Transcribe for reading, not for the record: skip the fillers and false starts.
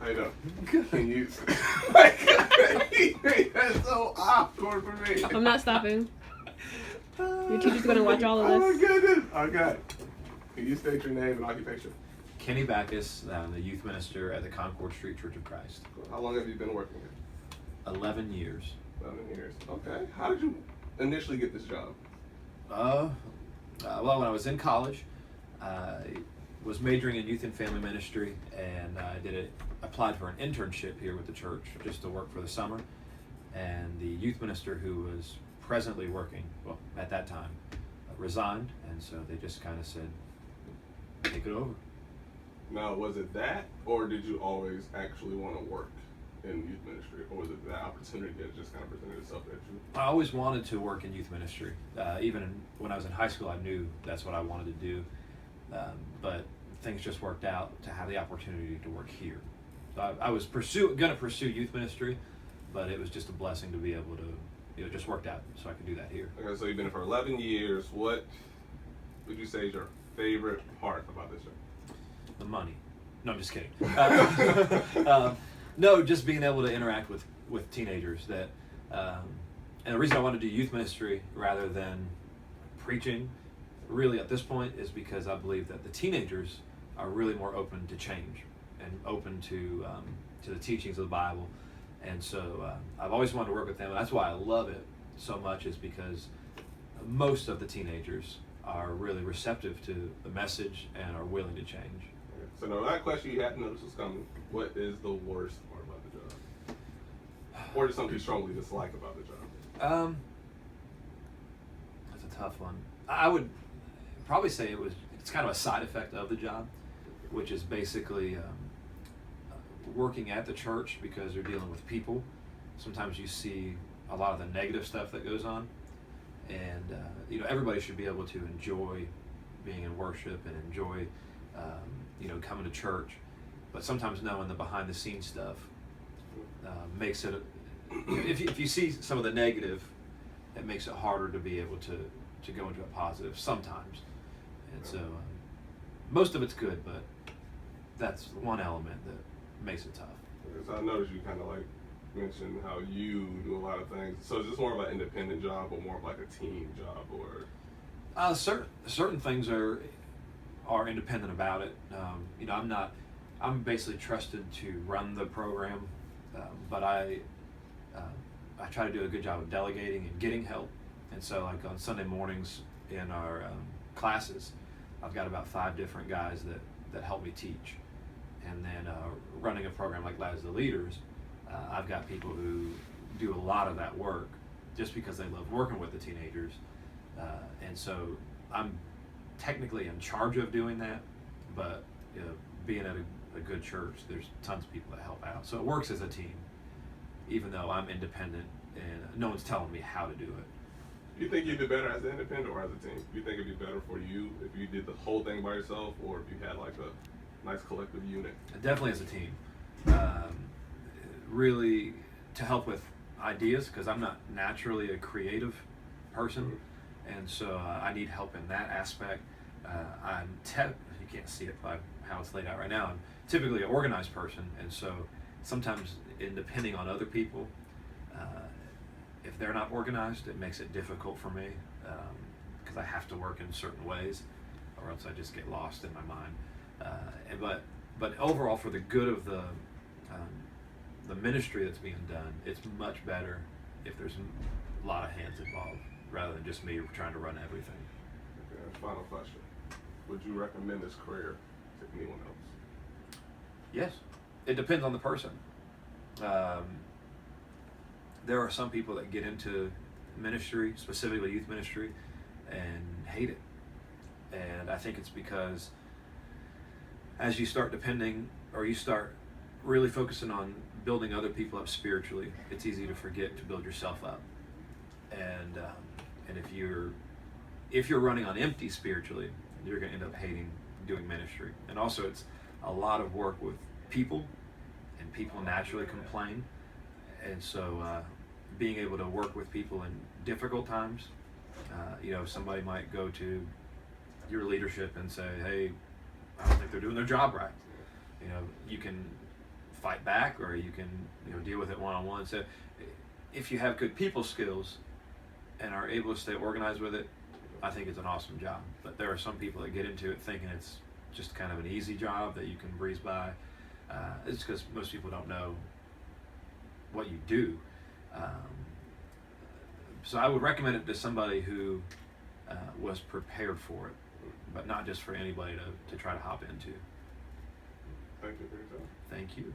I know. Can you? That's so awkward for me. I'm not stopping. Your teacher's going to watch all of this. Oh my goodness. Okay. Can you state your name and occupation? Kenny Backhaus, I'm the youth minister at the Concord Street Church of Christ. How long have you been working here? 11 years. 11 years. Okay. How did you initially get this job? Well, when I was in college, I was majoring in youth and family ministry, and I applied for an internship here with the church just to work for the summer. And the youth minister who was presently working, well, at that time, resigned, and so they just kind of said, take it over. Now, was it that, or did you always actually want to work in youth ministry, or was it that opportunity that just kind of presented itself at you? I always wanted to work in youth ministry. When I was in high school, I knew that's what I wanted to do, but things just worked out to have the opportunity to work here. So I was going to pursue youth ministry, but it was just a blessing to be able to, just worked out so I could do that here. Okay, so you've been here for 11 years. What would you say is your favorite part about this job? The money. No, I'm just kidding. No, just being able to interact with teenagers. And the reason I want to do youth ministry rather than preaching, really at this point, is because I believe that the teenagers are really more open to change and open to the teachings of the Bible. And so I've always wanted to work with them, and that's why I love it so much, is because most of the teenagers are really receptive to the message and are willing to change. So now that question you hadn't noticed was coming. What is the worst part about the job? Or just something you strongly dislike about the job? That's a tough one. I would probably say it's kind of a side effect of the job, which is basically working at the church because you're dealing with people. Sometimes you see a lot of the negative stuff that goes on, and everybody should be able to enjoy being in worship and enjoy coming to church, but sometimes knowing the behind the scenes stuff makes it if you see some of the negative, it makes it harder to be able to go into a positive sometimes. And so most of it's good, but that's one element that makes it tough. So I noticed you kind of like mentioned how you do a lot of things. So is this more of an independent job or more of like a team job, or? Certain things are independent about it. I'm basically trusted to run the program, but I try to do a good job of delegating and getting help. And so like on Sunday mornings in our classes, I've got about 5 different guys that help me teach. And then running a program like Lads the Leaders, I've got people who do a lot of that work just because they love working with the teenagers. And so I'm technically in charge of doing that, but being at a good church, there's tons of people that help out. So it works as a team, even though I'm independent and no one's telling me how to do it. Do you think you'd do better as an independent or as a team? Do you think it'd be better for you if you did the whole thing by yourself, or if you had like a nice collective unit? Definitely as a team. Really to help with ideas, because I'm not naturally a creative person. Mm-hmm. And so I need help in that aspect. You can't see it by how it's laid out right now. I'm typically an organized person, and so sometimes depending on other people, if they're not organized, it makes it difficult for me because I have to work in certain ways, or else I just get lost in my mind. But overall, for the good of the ministry that's being done, it's much better if there's a lot of hands involved rather than just me trying to run everything. Okay, final question. Would you recommend this career to anyone else? Yes. It depends on the person. There are some people that get into ministry, specifically youth ministry, and hate it. And I think it's because as you start depending, or you start really focusing on building other people up spiritually, it's easy to forget to build yourself up. And if you're running on empty spiritually, you're going to end up hating doing ministry. And also, it's a lot of work with people, and people naturally complain. And so being able to work with people in difficult times, somebody might go to your leadership and say, hey, I don't think they're doing their job right. You can fight back, or you can deal with it one-on-one. So if you have good people skills and are able to stay organized with it, I think it's an awesome job. But there are some people that get into it thinking it's just kind of an easy job that you can breeze by. It's because most people don't know what you do. So I would recommend it to somebody who was prepared for it, but not just for anybody to try to hop into. Thank you for your time. Thank you.